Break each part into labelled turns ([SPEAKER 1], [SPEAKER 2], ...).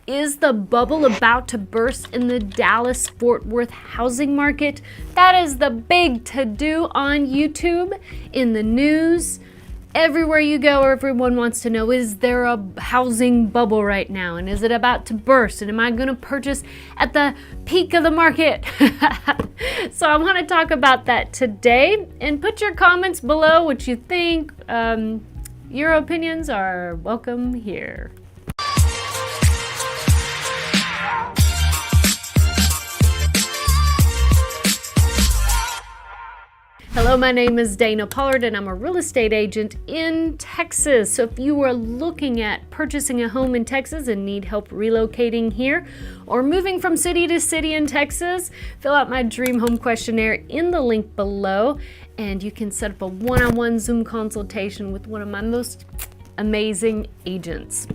[SPEAKER 1] Is the bubble about to burst in the Dallas-Fort Worth housing market? That is the big to-do on YouTube, in the news. Everywhere you go, everyone wants to know, is there a housing bubble right now? And is it about to burst? And am I going to purchase at the peak of the market? So I want to talk about that today. And put your comments below what you think. Your opinions are welcome here. Hello, my name is Dana Pollard and I'm a real estate agent in Texas. So if you are looking at purchasing a home in Texas and need help relocating here or moving from city to city in Texas, fill out my dream home questionnaire in the link below and you can set up a one-on-one Zoom consultation with one of my most amazing agents.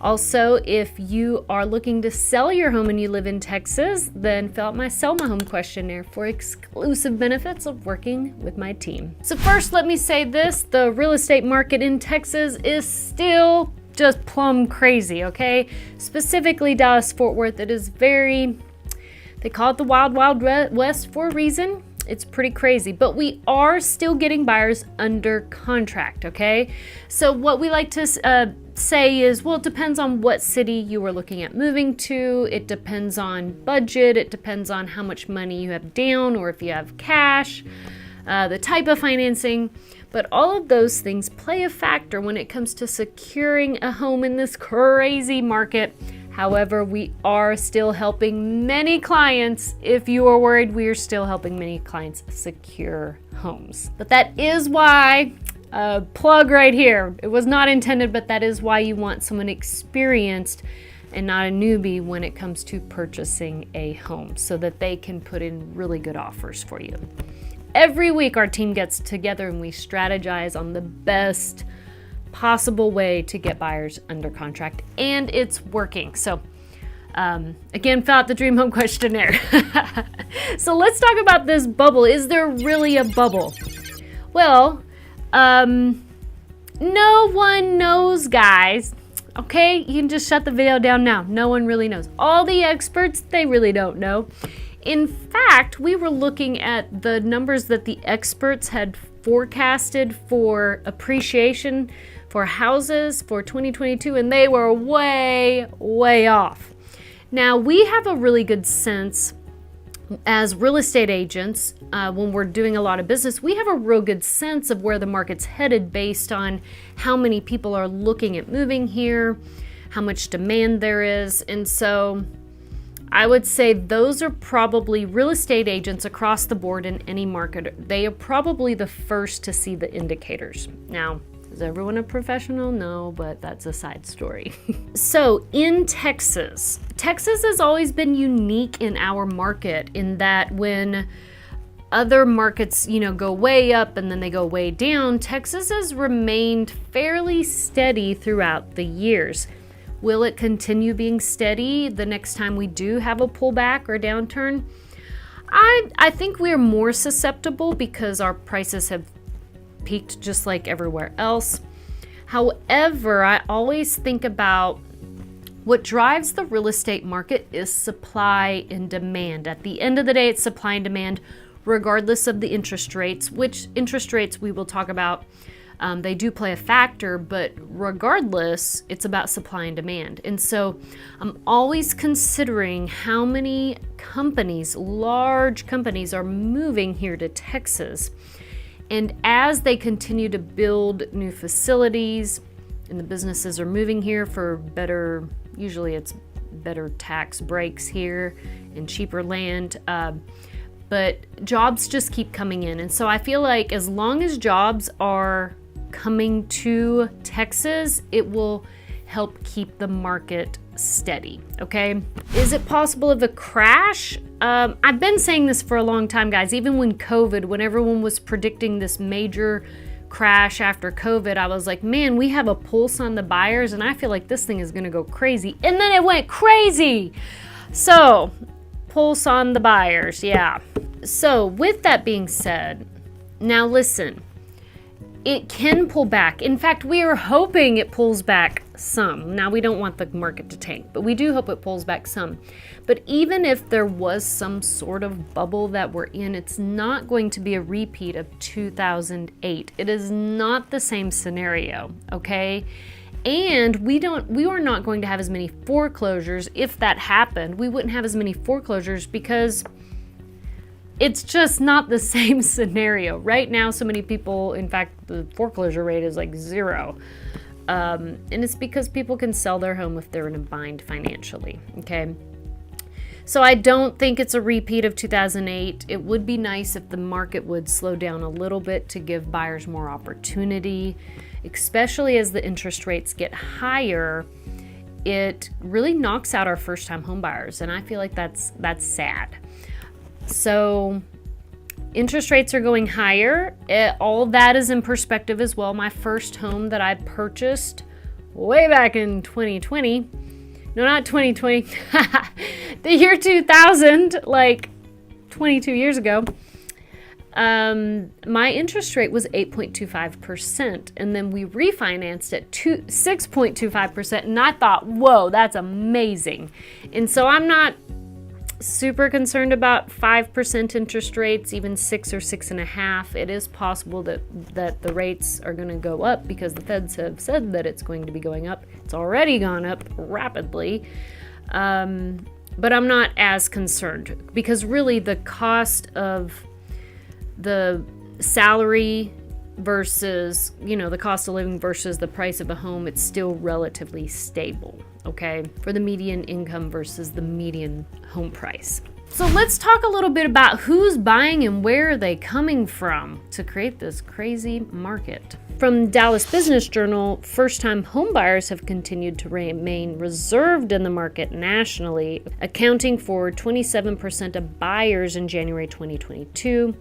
[SPEAKER 1] Also, if you are looking to sell your home and you live in Texas, then fill out my Sell My Home questionnaire for exclusive benefits of working with my team. So first, let me say this, the real estate market in Texas is still just plumb crazy, okay? Specifically Dallas-Fort Worth, it is they call it the Wild Wild West for a reason. It's pretty crazy, but we are still getting buyers under contract, okay? So what we like to say is, well, it depends on what city you are looking at moving to. It depends on budget. It depends on how much money you have down or if you have cash, the type of financing. But all of those things play a factor when it comes to securing a home in this crazy market. However, we are still helping many clients. If you are worried, we are still helping many clients secure homes. But that is why, plug right here, it was not intended, but that is why you want someone experienced and not a newbie when it comes to purchasing a home so that they can put in really good offers for you. Every week our team gets together and we strategize on the best possible way to get buyers under contract, and it's working. So again, fill out the dream home questionnaire. So let's talk about this bubble. Is there really a bubble? Well, no one knows, guys. Okay, you can just shut the video down now. No one really knows. All the experts, they really don't know. In fact, we were looking at the numbers that the experts had forecasted for appreciation for houses for 2022, and they were way, way off. Now, we have a really good sense as real estate agents, when we're doing a lot of business, we have a real good sense of where the market's headed based on how many people are looking at moving here, how much demand there is. And so I would say those are probably real estate agents across the board in any market. They are probably the first to see the indicators. Now, is everyone a professional? No, but that's a side story. So in Texas has always been unique in our market in that when other markets, go way up and then they go way down, Texas has remained fairly steady throughout the years. Will it continue being steady the next time we do have a pullback or downturn? I think we're more susceptible because our prices have peaked just like everywhere else. However, I always think about what drives the real estate market is supply and demand. At the end of the day, it's supply and demand, regardless of the interest rates, which interest rates we will talk about. They do play a factor, but regardless, it's about supply and demand. And so I'm always considering how many companies, large companies, are moving here to Texas. And as they continue to build new facilities and the businesses are moving here for usually it's better tax breaks here and cheaper land, but jobs just keep coming in. And so I feel like as long as jobs are coming to Texas, it will help keep the market steady, okay? Is it possible of a crash? I've been saying this for a long time, guys. Even when COVID, when everyone was predicting this major crash after COVID, I was like, man, we have a pulse on the buyers and I feel like this thing is gonna go crazy. And then it went crazy. So, pulse on the buyers, yeah. So, with that being said, now listen, it can pull back. In fact, we are hoping it pulls back some. Now, we don't want the market to tank, but we do hope it pulls back some. But even if there was some sort of bubble that we're in, it's not going to be a repeat of 2008. It is not the same scenario, okay? And we are not going to have as many foreclosures. If that happened, we wouldn't have as many foreclosures because it's just not the same scenario. Right now, so many people, in fact, the foreclosure rate is like 0. And it's because people can sell their home if they're in a bind financially, okay? So I don't think it's a repeat of 2008. It would be nice if the market would slow down a little bit to give buyers more opportunity, especially as the interest rates get higher. It really knocks out our first-time home buyers, and I feel like that's sad. So interest rates are going higher. All of that is in perspective as well. My first home that I purchased way back in 2020, no, not 2020, the year 2000, like 22 years ago, my interest rate was 8.25%, and then we refinanced at 6.25%, and I thought, whoa, that's amazing. And so I'm not super concerned about 5% interest rates, even 6 or 6.5. It is possible that the rates are going to go up because the feds have said that it's going to be going up. It's already gone up rapidly. But I'm not as concerned because really the cost of the salary versus, the cost of living versus the price of a home, it's still relatively stable, okay, for the median income versus the median home price. So let's talk a little bit about who's buying and where are they coming from to create this crazy market. From Dallas Business Journal, first-time home buyers have continued to remain reserved in the market nationally, accounting for 27% of buyers in January 2022.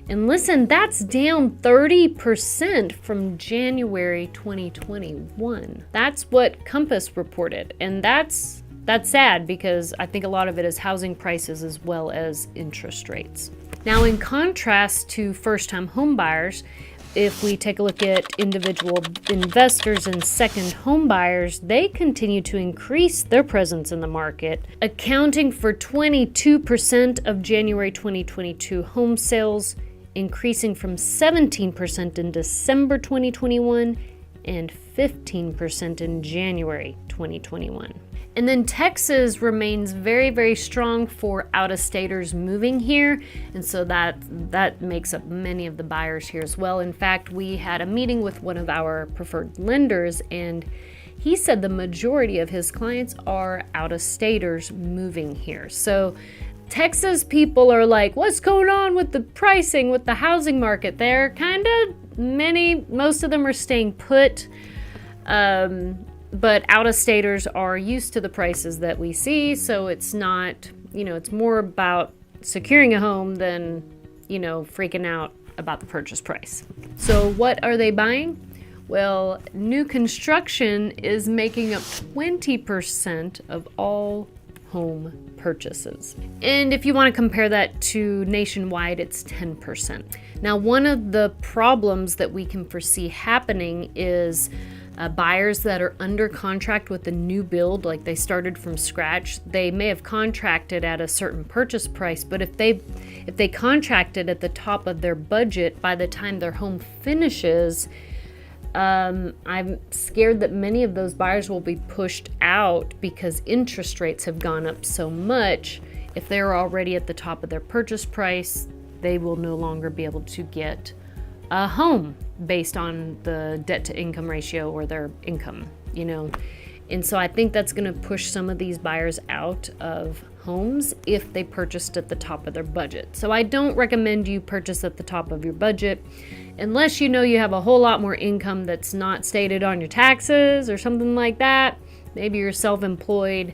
[SPEAKER 1] And listen, that's down 30% from January 2021. That's what Compass reported. And that's sad because I think a lot of it is housing prices as well as interest rates. Now, in contrast to first-time home buyers, if we take a look at individual investors and second home buyers, they continue to increase their presence in the market, accounting for 22% of January 2022 home sales, increasing from 17% in December 2021 and 15% in January 2021. And then Texas remains very, very strong for out-of-staters moving here, and so that makes up many of the buyers here as well. In fact, we had a meeting with one of our preferred lenders, and he said the majority of his clients are out-of-staters moving here. So Texas people are like, what's going on with the pricing, with the housing market? They're most of them are staying put, but out-of-staters are used to the prices that we see, so it's not, it's more about securing a home than, freaking out about the purchase price. So what are they buying? Well, new construction is making up 20% of all home purchases. And if you want to compare that to nationwide, it's 10%. Now, one of the problems that we can foresee happening is buyers that are under contract with a new build, like they started from scratch. They may have contracted at a certain purchase price, but if they contracted at the top of their budget, by the time their home finishes, I'm scared that many of those buyers will be pushed out because interest rates have gone up so much. If they're already at the top of their purchase price, they will no longer be able to get a home based on the debt to income ratio or their income, And so I think that's going to push some of these buyers out of homes if they purchased at the top of their budget. So I don't recommend you purchase at the top of your budget unless you have a whole lot more income that's not stated on your taxes or something like that. Maybe you're self-employed,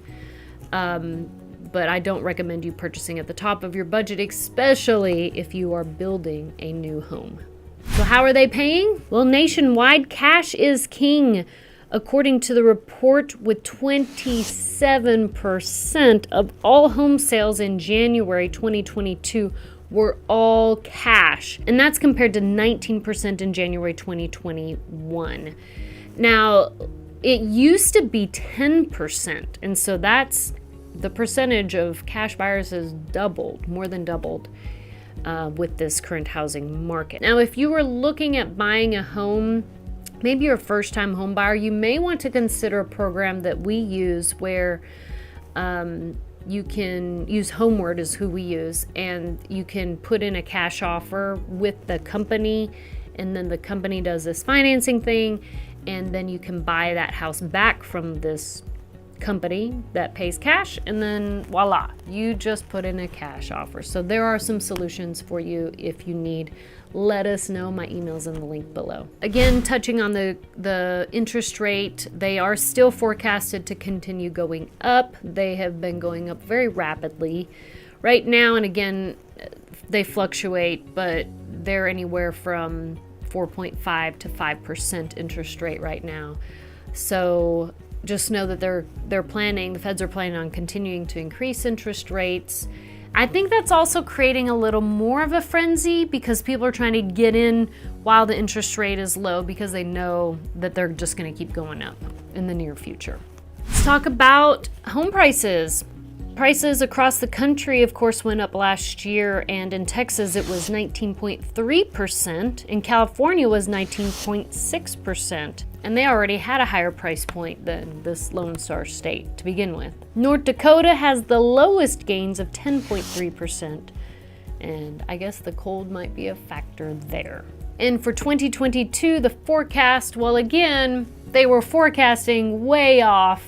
[SPEAKER 1] but I don't recommend you purchasing at the top of your budget, especially if you are building a new home. So how are they paying? Well, nationwide, cash is king. According to the report, with 27% of all home sales in January 2022 were all cash, and that's compared to 19% in January 2021. Now, It used to be 10%, and so that's the percentage of cash buyers has doubled, more than doubled, with this current housing market. Now, if you were looking at buying a home, maybe you're a first-time home buyer, you may want to consider a program that we use where you can use Homeward is who we use, and you can put in a cash offer with the company, and then the company does this financing thing, and then you can buy that house back from this company that pays cash, and then voila, you just put in a cash offer. So there are some solutions for you if you need. Let us know. My email's in the link below. Again, touching on the interest rate, they are still forecasted to continue going up. They have been going up very rapidly right now, and again, they fluctuate, but they're anywhere from 4.5 to 5% interest rate right now. So just know that the feds are planning on continuing to increase interest rates. I think that's also creating a little more of a frenzy because people are trying to get in while the interest rate is low because they know that they're just going to keep going up in the near future. Let's talk about home prices. Prices across the country, of course, went up last year, and in Texas it was 19.3%. In California was 19.6%, and they already had a higher price point than this Lone Star State to begin with. North Dakota has the lowest gains of 10.3%, and I guess the cold might be a factor there. And for 2022, the forecast, well, again, they were forecasting way off.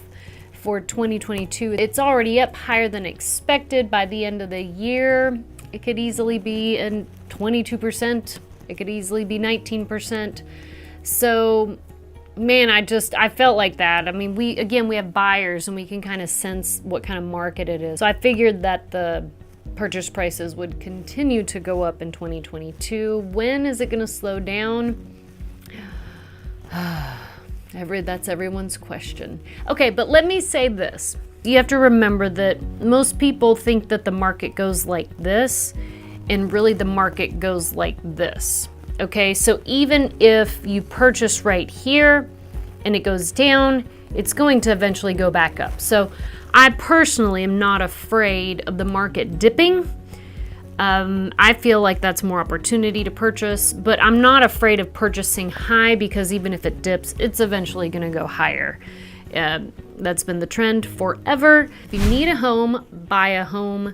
[SPEAKER 1] For 2022, it's already up higher than expected. By the end of the year, it could easily be 22%. It could easily be 19%. So, man, I felt like that. I mean, we have buyers and we can kind of sense what kind of market it is. So I figured that the purchase prices would continue to go up in 2022. When is it going to slow down? That's everyone's question. Okay, but let me say this. You have to remember that most people think that the market goes like this, and really the market goes like this. Okay, so even if you purchase right here and it goes down, it's going to eventually go back up. So I personally am not afraid of the market dipping. I feel like that's more opportunity to purchase, but I'm not afraid of purchasing high because even if it dips, it's eventually going to go higher. That's been the trend forever. If you need a home, buy a home.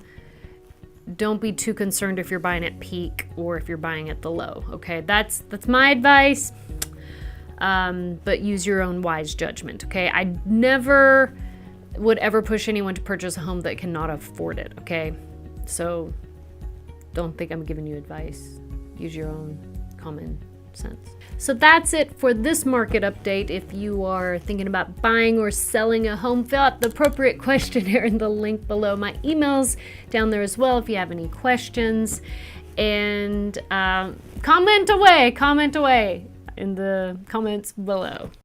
[SPEAKER 1] Don't be too concerned if you're buying at peak or if you're buying at the low. Okay, that's my advice. But use your own wise judgment. Okay, I never would ever push anyone to purchase a home that cannot afford it. Okay, so don't think I'm giving you advice. Use your own common sense. So that's it for this market update. If you are thinking about buying or selling a home, fill out the appropriate questionnaire in the link below. My email's down there as well if you have any questions. And comment away in the comments below.